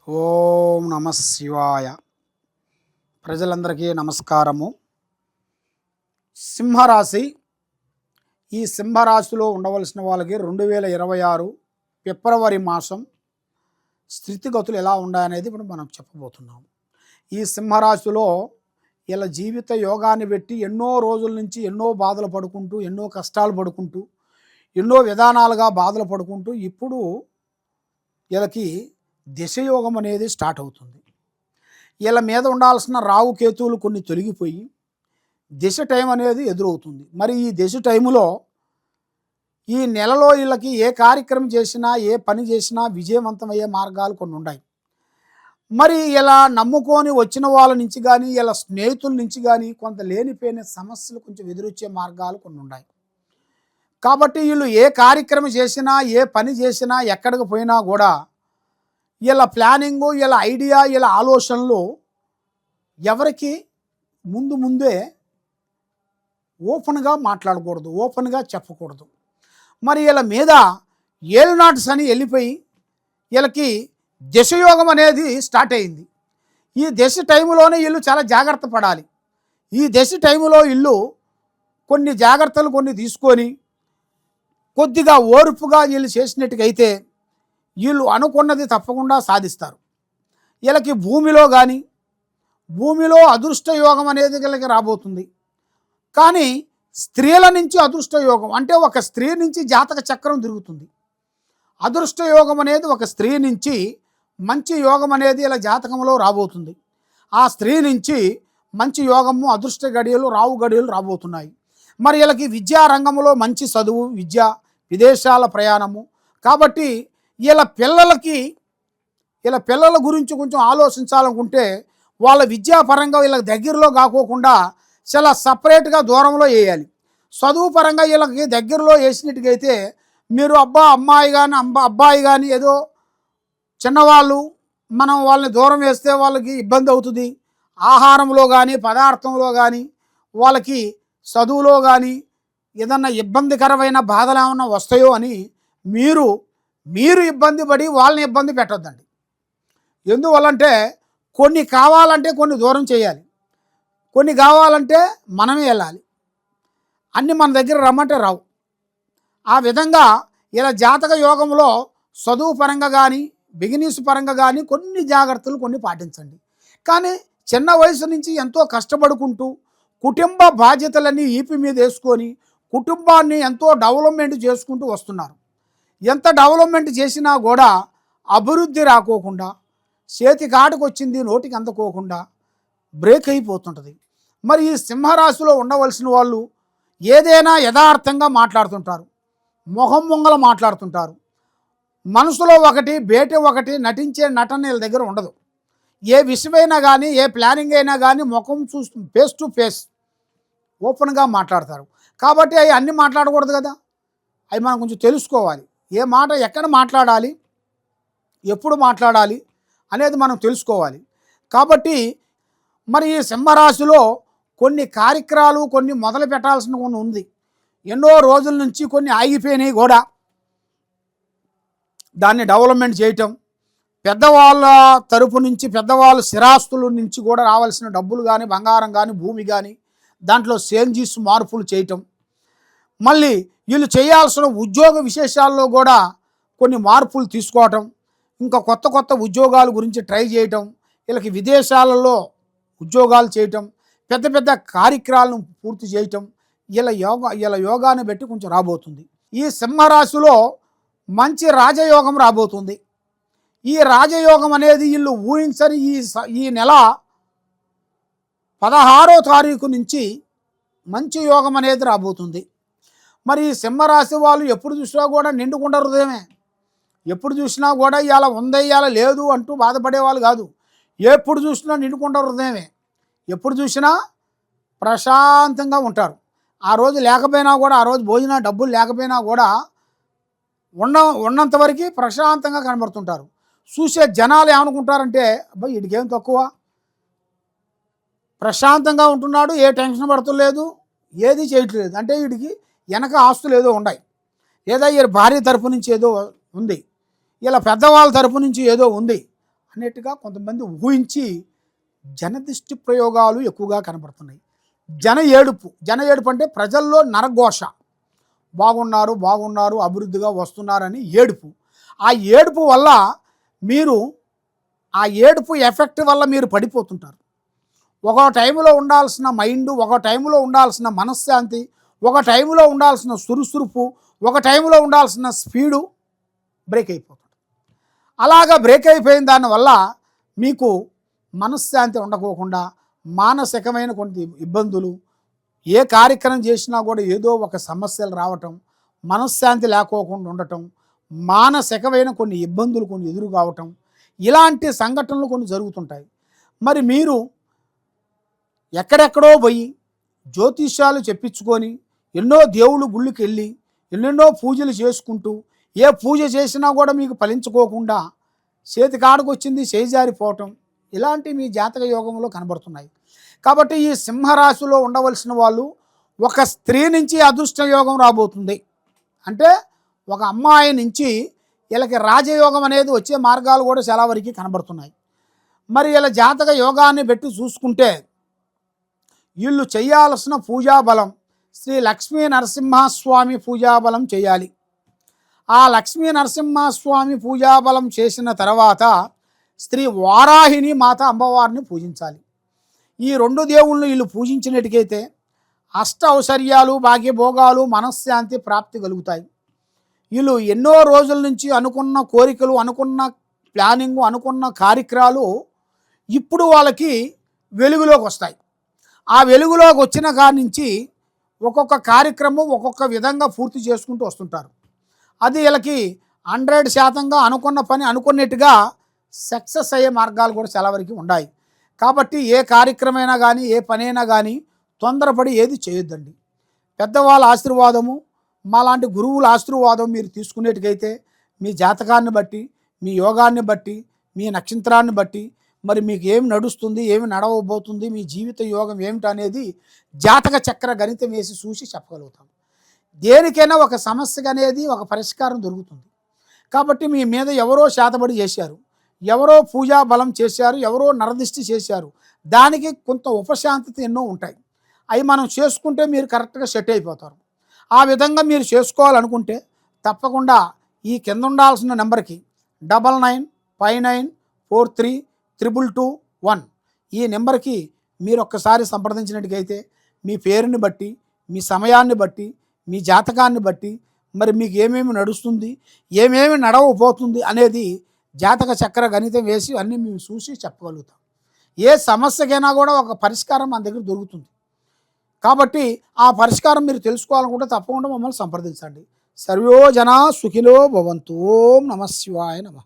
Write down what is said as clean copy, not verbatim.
ఓం నమ శివాయ. ప్రజలందరికీ నమస్కారము. సింహరాశి. ఈ సింహరాశిలో ఉండవలసిన వాళ్ళకి 2026 ఫిబ్రవరి మాసం స్థితిగతులు ఎలా ఉన్నాయనేది ఇప్పుడు మనం చెప్పబోతున్నాం. ఈ సింహరాశిలో ఇలా జీవిత యోగాన్ని పెట్టి ఎన్నో రోజుల నుంచి ఎన్నో బాధలు పడుకుంటూ, ఎన్నో కష్టాలు పడుకుంటూ, ఎన్నో విధానాలుగా బాధలు పడుకుంటూ ఇప్పుడు వీళ్ళకి దిశయోగం అనేది స్టార్ట్ అవుతుంది. వీళ్ళ మీద ఉండాల్సిన రావు కేతువులు కొన్ని తొలగిపోయి దిశ టైం అనేది ఎదురవుతుంది. మరి ఈ దిశ టైములో ఈ నెలలో వీళ్ళకి ఏ కార్యక్రమం చేసినా, ఏ పని చేసినా విజయవంతమయ్యే మార్గాలు కొన్ని ఉన్నాయి. మరి ఇలా నమ్ముకొని వచ్చిన వాళ్ళ నుంచి కానీ, ఇలా స్నేహితుల నుంచి కానీ కొంత లేనిపోయిన సమస్యలు కొంచెం ఎదురొచ్చే మార్గాలు కొన్ని ఉన్నాయి. కాబట్టి వీళ్ళు ఏ కార్యక్రమం చేసినా, ఏ పని చేసినా, ఎక్కడికి పోయినా కూడా వీళ్ళ ప్లానింగు, వీళ్ళ ఐడియా, వీళ్ళ ఆలోచనలు ఎవరికి ముందే ఓపెన్గా మాట్లాడకూడదు, ఓపెన్గా చెప్పకూడదు. మరి వీళ్ళ మీద ఏలునాటి శని వెళ్ళిపోయి వీళ్ళకి దశయోగం అనేది స్టార్ట్ అయింది. ఈ దశ టైంలోనే వీళ్ళు చాలా జాగ్రత్త పడాలి. ఈ దశ టైంలో వీళ్ళు కొన్ని జాగ్రత్తలు కొన్ని తీసుకొని కొద్దిగా ఓర్పుగా వీళ్ళు చేసినట్టుగైతే వీళ్ళు అనుకున్నది తప్పకుండా సాధిస్తారు. వీళ్ళకి భూమిలో అదృష్ట యోగం అనేది వీళ్ళకి రాబోతుంది. కానీ స్త్రీల నుంచి అదృష్ట యోగం అంటే ఒక స్త్రీ నుంచి జాతక చక్రం తిరుగుతుంది. అదృష్ట యోగం అనేది ఒక స్త్రీ నుంచి మంచి యోగం అనేది ఇలా జాతకంలో రాబోతుంది. ఆ స్త్రీ నుంచి మంచి యోగము, అదృష్ట గడియలు, రావు గడియలు రాబోతున్నాయి. మరి వీళ్ళకి విద్యారంగంలో మంచి చదువు, విద్య, విదేశాల ప్రయాణము. కాబట్టి వీళ్ళ పిల్లల గురించి కొంచెం ఆలోచించాలనుకుంటే వాళ్ళ విద్యాపరంగా వీళ్ళకి దగ్గరలో కాకోకుండా చాలా సపరేట్గా దూరంలో వేయాలి. చదువు పరంగా వీళ్ళకి దగ్గరలో వేసినట్టుగైతే మీరు అబ్బాయి కానీ ఏదో చిన్నవాళ్ళు మనం వాళ్ళని దూరం వేస్తే వాళ్ళకి ఇబ్బంది అవుతుంది. ఆహారంలో కానీ, పదార్థంలో కానీ, వాళ్ళకి చదువులో కానీ ఏదన్నా ఇబ్బందికరమైన బాధలు ఏమన్నా వస్తాయో అని మీరు ఇబ్బంది పడి వాళ్ళని ఇబ్బంది పెట్టొద్దండి. ఎందువల్లంటే కొన్ని కావాలంటే కొన్ని దూరం చేయాలి, కొన్ని కావాలంటే మనమే వెళ్ళాలి. అన్నీ మన దగ్గర రమ్మంటే రావు. ఆ విధంగా ఇలా జాతక యోగంలో చదువు పరంగా కానీ, బిజినెస్ పరంగా కానీ కొన్ని జాగ్రత్తలు కొన్ని పాటించండి. కానీ చిన్న వయసు నుంచి ఎంతో కష్టపడుకుంటూ కుటుంబ బాధ్యతలన్నీ ఈపి మీద వేసుకొని కుటుంబాన్ని ఎంతో డెవలప్మెంట్ చేసుకుంటూ వస్తున్నారు. ఎంత డెవలప్మెంట్ చేసినా కూడా అభివృద్ధి రాకోకుండా, చేతి కాటుకు వచ్చింది నోటికి అందుకోకుండా బ్రేక్ అయిపోతుంటుంది. మరి ఈ సింహరాశిలో ఉండవలసిన వాళ్ళు ఏదైనా యథార్థంగా మాట్లాడుతుంటారు, మొహం మాట్లాడుతుంటారు. మనసులో ఒకటి, బయట ఒకటి, నటించే నటన వీళ్ళ దగ్గర ఉండదు. ఏ విషయమైనా కానీ, ఏ ప్లానింగ్ అయినా కానీ ముఖం చూస్తూ ఫేస్ టు ఫేస్ ఓపెన్గా మాట్లాడతారు. కాబట్టి అవి అన్నీ మాట్లాడకూడదు కదా, అవి మనం కొంచెం తెలుసుకోవాలి. ఏ మాట ఎక్కడ మాట్లాడాలి, ఎప్పుడు మాట్లాడాలి అనేది మనం తెలుసుకోవాలి. కాబట్టి మరి ఈ సింహరాశిలో కొన్ని కార్యక్రమాలు కొన్ని మొదలు పెట్టాల్సిన కొన్ని ఉంది. ఎన్నో రోజుల నుంచి కొన్ని ఆగిపోయినాయి కూడా దాన్ని డెవలప్మెంట్ చేయటం, పెద్దవాళ్ళ తరపు నుంచి, పెద్దవాళ్ళ స్థిరాస్తుల నుంచి కూడా రావాల్సిన డబ్బులు కానీ, బంగారం కానీ, భూమి కానీ దాంట్లో చేంజెస్, మార్పులు చేయటం, మళ్ళీ వీళ్ళు చేయాల్సిన ఉద్యోగ విశేషాల్లో కూడా కొన్ని మార్పులు తీసుకోవటం, ఇంకా కొత్త ఉద్యోగాల గురించి ట్రై చేయటం, వీళ్ళకి విదేశాలలో ఉద్యోగాలు చేయటం, పెద్ద కార్యక్రమాలను పూర్తి చేయటం, వీళ్ళ యోగాన్ని బట్టి కొంచెం రాబోతుంది. ఈ సింహరాశిలో మంచి రాజయోగం రాబోతుంది. ఈ రాజయోగం అనేది వీళ్ళు ఊహించని ఈ నెల 16వ తారీఖు నుంచి మంచి యోగం అనేది రాబోతుంది. మరి ఈ సింహరాశి వాళ్ళు ఎప్పుడు చూసినా కూడా నిండుకుండ హృదయమే. ఎప్పుడు చూసినా కూడా ఇవాళ ఉంది, ఇవాళ లేదు అంటూ బాధపడేవాళ్ళు కాదు. ఎప్పుడు చూసినా నిండుకుండ హృదయమే. ఎప్పుడు చూసినా ప్రశాంతంగా ఉంటారు. ఆ రోజు లేకపోయినా కూడా, ఆ రోజు భోజనం డబ్బులు లేకపోయినా కూడా ఉన్నంత వరకు ప్రశాంతంగా కనబడుతుంటారు. చూసే జనాలు ఏమనుకుంటారంటే అబ్బాయి వీడికేం తక్కువ, ప్రశాంతంగా ఉంటున్నాడు, ఏ టెన్షన్ పడుతులేదు, ఏది చేయట్లేదు అంటే వీడికి వెనక ఆస్తులు ఏదో ఉన్నాయి, లేదా ఈ భార్య తరపు నుంచి ఏదో ఉంది, ఇలా పెద్దవాళ్ళ తరపు నుంచి ఏదో ఉంది అన్నట్టుగా కొంతమంది ఊహించి జనదిష్టి ప్రయోగాలు ఎక్కువగా కనబడుతున్నాయి. జన ఏడుపు అంటే ప్రజల్లో నరఘోష, బాగున్నారు బాగున్నారు అభివృద్ధిగా వస్తున్నారని ఏడుపు. ఆ ఏడుపు వల్ల మీరు ఆ ఏడుపు ఎఫెక్ట్ వల్ల మీరు పడిపోతుంటారు. ఒక టైంలో ఉండాల్సిన మైండ్, ఒక టైంలో ఉండాల్సిన మనశ్శాంతి, ఒక టైంలో ఉండాల్సిన సురుసురుపు, ఒక టైంలో ఉండాల్సిన స్పీడు బ్రేక్ అయిపోతుంది. అలాగా బ్రేక్ అయిపోయిన దానివల్ల మీకు మనశ్శాంతి ఉండకోకుండా మానసికమైన కొన్ని ఇబ్బందులు, ఏ కార్యక్రమం చేసినా కూడా ఏదో ఒక సమస్యలు రావటం, మనశ్శాంతి లేకోకుండా ఉండటం, మానసికమైన కొన్ని ఇబ్బందులు కొన్ని ఎదురు కావటం, ఇలాంటి సంఘటనలు కొన్ని జరుగుతుంటాయి. మరి మీరు ఎక్కడెక్కడో పోయి జ్యోతిష్యాలు చెప్పించుకొని ఎన్నో దేవుళ్ళు గుళ్ళకి వెళ్ళి ఎన్నెన్నో పూజలు చేసుకుంటూ ఏ పూజ చేసినా కూడా మీకు ఫలించుకోకుండా చేతి కాడకు వచ్చింది చేజారిపోవటం, ఇలాంటి మీ జాతక యోగంలో కనబడుతున్నాయి. కాబట్టి ఈ సింహరాశిలో ఉండవలసిన వాళ్ళు ఒక స్త్రీ నుంచి అదృష్ట యోగం రాబోతుంది. అంటే ఒక అమ్మాయి నుంచి వీళ్ళకి రాజయోగం అనేది వచ్చే మార్గాలు కూడా చాలా వరకు కనబడుతున్నాయి. మరి వీళ్ళ జాతక యోగాన్ని పెట్టి చూసుకుంటే వీళ్ళు చేయాల్సిన పూజాబలం శ్రీ లక్ష్మీ నరసింహస్వామి పూజాబలం చేయాలి. ఆ లక్ష్మీ నరసింహస్వామి పూజాబలం చేసిన తర్వాత శ్రీ వారాహిని మాత అమ్మవారిని పూజించాలి. ఈ రెండు దేవుళ్ళను వీళ్ళు పూజించినట్టుకైతే అష్ట ఔశ్వర్యాలు, భాగ్యభోగాలు, మనశ్శాంతి ప్రాప్తి కలుగుతాయి. వీళ్ళు ఎన్నో రోజుల నుంచి అనుకున్న కోరికలు, అనుకున్న ప్లానింగు, అనుకున్న కార్యక్రమాలు ఇప్పుడు వాళ్ళకి వెలుగులోకి వస్తాయి. ఆ వెలుగులోకి వచ్చిన కాడి నుంచి ఒక్కొక్క కార్యక్రమం ఒక్కొక్క విధంగా పూర్తి చేసుకుంటూ వస్తుంటారు. అది వీళ్ళకి 100% అనుకున్న పని అనుకున్నట్టుగా సక్సెస్ అయ్యే మార్గాలు కూడా చాలా వరకు ఉన్నాయి. కాబట్టి ఏ కార్యక్రమైనా కానీ, ఏ పనైనా కానీ తొందరపడి ఏది చేయొద్దండి. పెద్దవాళ్ళ ఆశీర్వాదము, మాలాంటి గురువుల ఆశీర్వాదం మీరు తీసుకునేట్టుకైతే మీ జాతకాన్ని బట్టి, మీ యోగాన్ని బట్టి, మీ నక్షత్రాన్ని బట్టి మరి మీకు ఏమి నడుస్తుంది, ఏమి నడవబోతుంది, మీ జీవిత యోగం ఏమిటి అనేది జాతక చక్ర గణితం వేసి చూసి చెప్పగలుగుతాం. దేనికైనా ఒక సమస్యకు అనేది ఒక పరిష్కారం దొరుకుతుంది. కాబట్టి మీ మీద ఎవరో శాతబడి చేశారు, ఎవరో పూజా బలం చేశారు, ఎవరో నరదిష్టి చేశారు, దానికి కొంత ఉపశాంతత ఎన్నో ఉంటాయి. అవి మనం చేసుకుంటే మీరు కరెక్ట్గా సెట్ అయిపోతారు. ఆ విధంగా మీరు చేసుకోవాలనుకుంటే తప్పకుండా ఈ కింద ఉండాల్సిన నెంబర్కి 9959432221 ఈ నెంబర్కి మీరు ఒక్కసారి సంప్రదించినట్టుకైతే మీ పేరుని బట్టి, మీ సమయాన్ని బట్టి, మీ జాతకాన్ని బట్టి మరి మీకు ఏమేమి నడుస్తుంది, ఏమేమి నడవబోతుంది అనేది జాతక చక్ర గణితం వేసి అన్నీ మేము చూసి చెప్పగలుగుతాం. ఏ సమస్యకైనా కూడా ఒక పరిష్కారం మన దగ్గర దొరుకుతుంది. కాబట్టి ఆ పరిష్కారం మీరు తెలుసుకోవాలనుకుంటే తప్పకుండా మమ్మల్ని సంప్రదించండి. సర్వో జనా సుఖినో భవంతు. ఓం నమః శివాయ నమః.